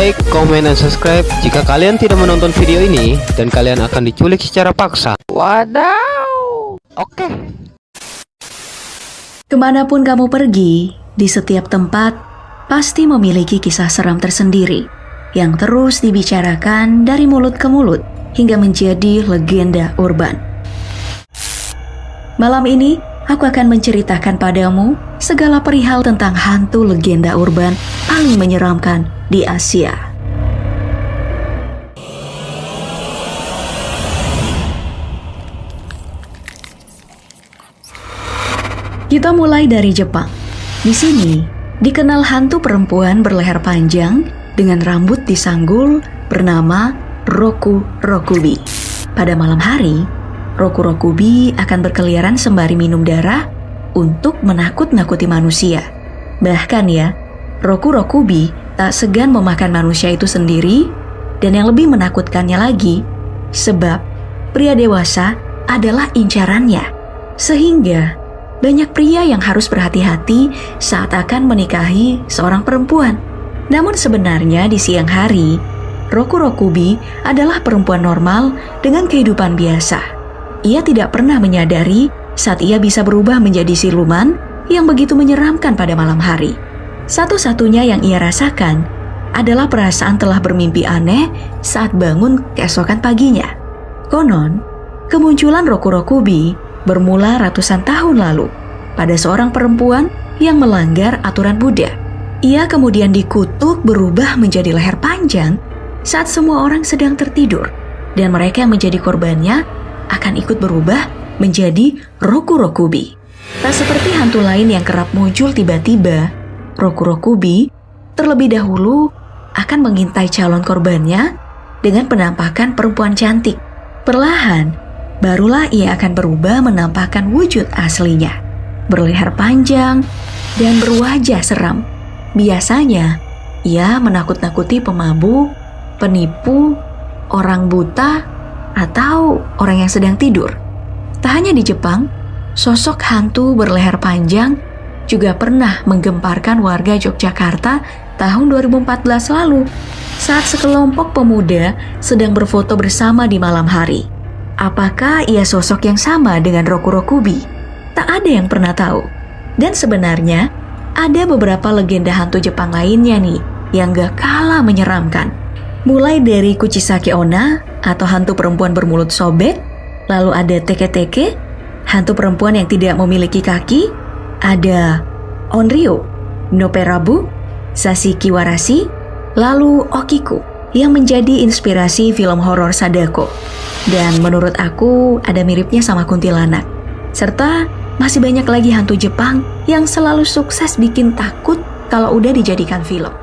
like, komen, dan subscribe jika kalian tidak menonton video ini dan kalian akan diculik secara paksa. Wadaw. Oke. Kemanapun kamu pergi, di setiap tempat pasti memiliki kisah seram tersendiri yang terus dibicarakan dari mulut ke mulut hingga menjadi legenda urban. Malam ini, aku akan menceritakan padamu segala perihal tentang hantu legenda urban paling menyeramkan di Asia. Kita mulai dari Jepang. Di sini, dikenal hantu perempuan berleher panjang dengan rambut disanggul bernama Roku Rokubi. Pada malam hari, Roku Rokubi akan berkeliaran sembari minum darah untuk menakut-nakuti manusia. Bahkan ya, Roku Rokubi tak segan memakan manusia itu sendiri, dan yang lebih menakutkannya lagi, sebab pria dewasa adalah incarannya. Sehingga banyak pria yang harus berhati-hati saat akan menikahi seorang perempuan. Namun sebenarnya di siang hari, Roku Rokubi adalah perempuan normal dengan kehidupan biasa. Ia tidak pernah menyadari saat ia bisa berubah menjadi siluman yang begitu menyeramkan pada malam hari. Satu-satunya yang ia rasakan adalah perasaan telah bermimpi aneh saat bangun keesokan paginya. Konon, kemunculan Roku Rokubi bermula ratusan tahun lalu pada seorang perempuan yang melanggar aturan Buddha. Ia kemudian dikutuk berubah menjadi leher panjang saat semua orang sedang tertidur, dan mereka yang menjadi korbannya akan ikut berubah menjadi Roku Rokubi. Tak seperti hantu lain yang kerap muncul tiba-tiba, Roku Rokubi terlebih dahulu akan mengintai calon korbannya dengan penampakan perempuan cantik. Perlahan, barulah ia akan berubah menampakkan wujud aslinya, berleher panjang dan berwajah seram. Biasanya, ia menakut-nakuti pemabuk, penipu, orang buta, atau orang yang sedang tidur. Tak hanya di Jepang, sosok hantu berleher panjang juga pernah menggemparkan warga Yogyakarta tahun 2014 lalu saat sekelompok pemuda sedang berfoto bersama di malam hari. Apakah ia sosok yang sama dengan Roku Rokubi? Tak ada yang pernah tahu. Dan sebenarnya, ada beberapa legenda hantu Jepang lainnya nih yang gak kalah menyeramkan. Mulai dari Kuchisake Onna atau hantu perempuan bermulut sobek, lalu ada Teke-Teke, hantu perempuan yang tidak memiliki kaki, ada Onryo, Noperabu, Sashikiwarashi, lalu Okiku yang menjadi inspirasi film horor Sadako. Dan menurut aku ada miripnya sama kuntilanak. Serta masih banyak lagi hantu Jepang yang selalu sukses bikin takut kalau udah dijadikan film.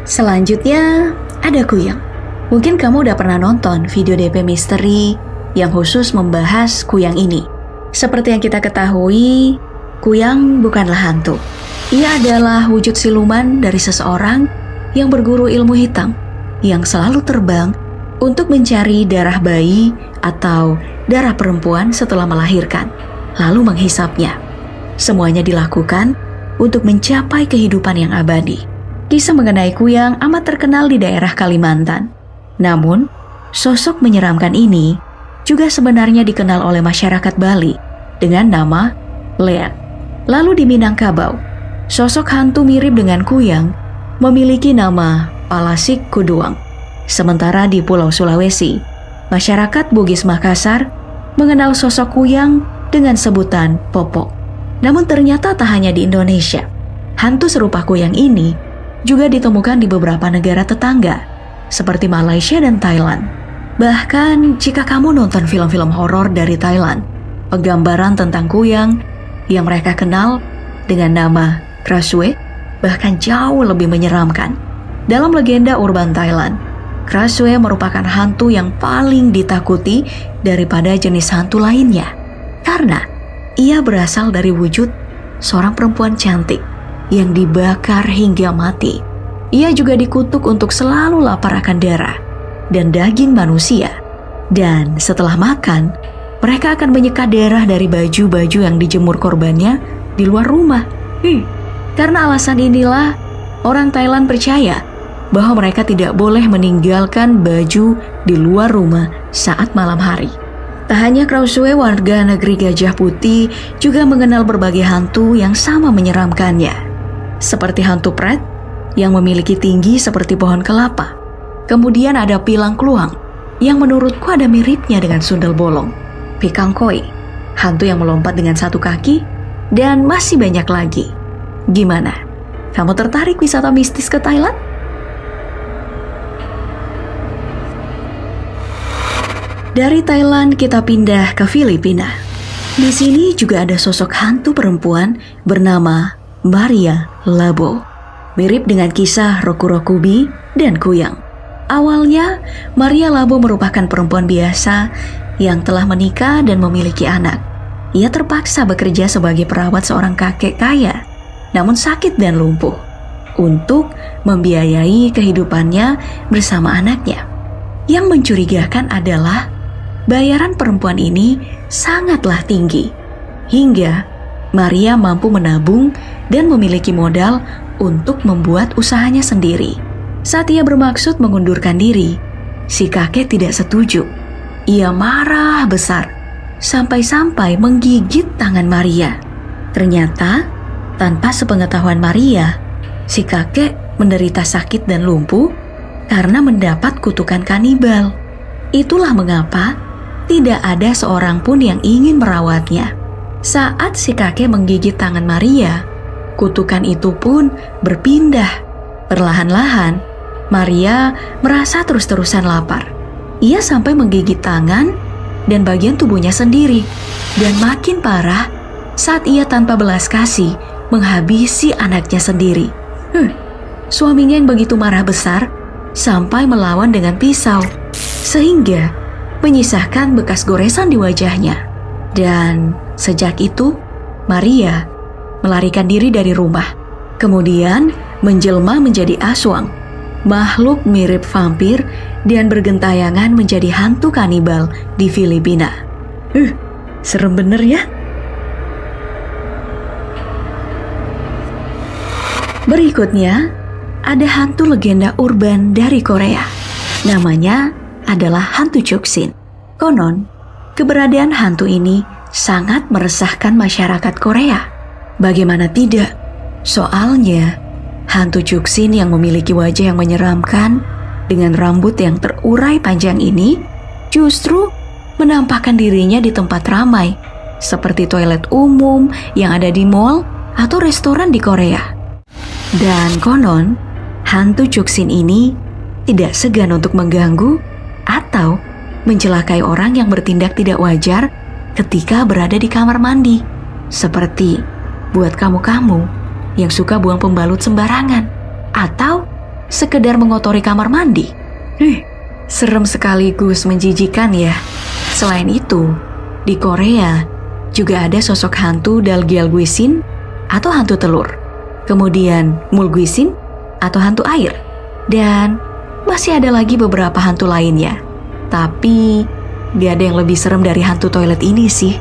Selanjutnya ada Kuyang. Mungkin kamu udah pernah nonton video DP misteri yang khusus membahas Kuyang ini. Seperti yang kita ketahui, Kuyang bukanlah hantu. Ia adalah wujud siluman dari seseorang yang berguru ilmu hitam, yang selalu terbang untuk mencari darah bayi atau darah perempuan setelah melahirkan, lalu menghisapnya. Semuanya dilakukan untuk mencapai kehidupan yang abadi. Kisah mengenai Kuyang amat terkenal di daerah Kalimantan. Namun, sosok menyeramkan ini juga sebenarnya dikenal oleh masyarakat Bali dengan nama Leak. Lalu di Minangkabau, sosok hantu mirip dengan Kuyang memiliki nama Palasik Kuduang. Sementara di Pulau Sulawesi, masyarakat Bugis Makassar mengenal sosok Kuyang dengan sebutan Popok. Namun ternyata tak hanya di Indonesia. Hantu serupa Kuyang ini juga ditemukan di beberapa negara tetangga, seperti Malaysia dan Thailand. Bahkan jika kamu nonton film-film horor dari Thailand, penggambaran tentang Kuyang yang mereka kenal dengan nama Krasue bahkan jauh lebih menyeramkan. Dalam legenda urban Thailand, Krasue merupakan hantu yang paling ditakuti daripada jenis hantu lainnya, karena ia berasal dari wujud seorang perempuan cantik yang dibakar hingga mati. Ia juga dikutuk untuk selalu lapar akan darah dan daging manusia. Dan setelah makan, mereka akan menyekat darah dari baju-baju yang dijemur korbannya di luar rumah. Karena alasan inilah orang Thailand percaya bahwa mereka tidak boleh meninggalkan baju di luar rumah saat malam hari. Tak hanya Krausue, warga negeri Gajah Putih juga mengenal berbagai hantu yang sama menyeramkannya. Seperti hantu pret yang memiliki tinggi seperti pohon kelapa. Kemudian ada pilang kluang yang menurutku ada miripnya dengan sundel bolong. Pikang koi, hantu yang melompat dengan satu kaki, dan masih banyak lagi. Gimana? Kamu tertarik wisata mistis ke Thailand? Dari Thailand kita pindah ke Filipina. Di sini juga ada sosok hantu perempuan bernama Maria Labo. Mirip dengan kisah Roku Rokubi dan Kuyang. Awalnya, Maria Labo merupakan perempuan biasa yang telah menikah dan memiliki anak. Ia terpaksa bekerja sebagai perawat seorang kakek kaya, namun sakit dan lumpuh, untuk membiayai kehidupannya bersama anaknya. Yang mencurigakan adalah bayaran perempuan ini sangatlah tinggi, hingga Maria mampu menabung dan memiliki modal untuk membuat usahanya sendiri. Saat ia bermaksud mengundurkan diri, si kakek tidak setuju. Ia marah besar, sampai-sampai menggigit tangan Maria. Ternyata, tanpa sepengetahuan Maria, si kakek menderita sakit dan lumpuh karena mendapat kutukan kanibal. Itulah mengapa tidak ada seorang pun yang ingin merawatnya. Saat si kakek menggigit tangan Maria, kutukan itu pun berpindah. Perlahan-lahan, Maria merasa terus-terusan lapar. Ia sampai menggigit tangan dan bagian tubuhnya sendiri. Dan makin parah saat ia tanpa belas kasih menghabisi anaknya sendiri. Suaminya yang begitu marah besar sampai melawan dengan pisau, sehingga menyisahkan bekas goresan di wajahnya. Dan sejak itu, Maria melarikan diri dari rumah, kemudian menjelma menjadi aswang, makhluk mirip vampir, dan bergentayangan menjadi hantu kanibal di Filipina. Serem bener ya? Berikutnya, ada hantu legenda urban dari Korea. Namanya adalah hantu Chuksin. Konon, keberadaan hantu ini sangat meresahkan masyarakat Korea. Bagaimana tidak? Soalnya, hantu Chuksin yang memiliki wajah yang menyeramkan dengan rambut yang terurai panjang ini justru menampakkan dirinya di tempat ramai, seperti toilet umum yang ada di mall atau restoran di Korea. Dan konon, hantu Chuksin ini tidak segan untuk mengganggu atau mencelakai orang yang bertindak tidak wajar ketika berada di kamar mandi. Seperti buat kamu-kamu yang suka buang pembalut sembarangan atau sekedar mengotori kamar mandi. Serem sekaligus menjijikan ya. Selain itu, di Korea juga ada sosok hantu Dalgyalguisin atau hantu telur. Kemudian Mulguisin atau hantu air. Dan masih ada lagi beberapa hantu lainnya. Tapi gak ada yang lebih serem dari hantu toilet ini sih.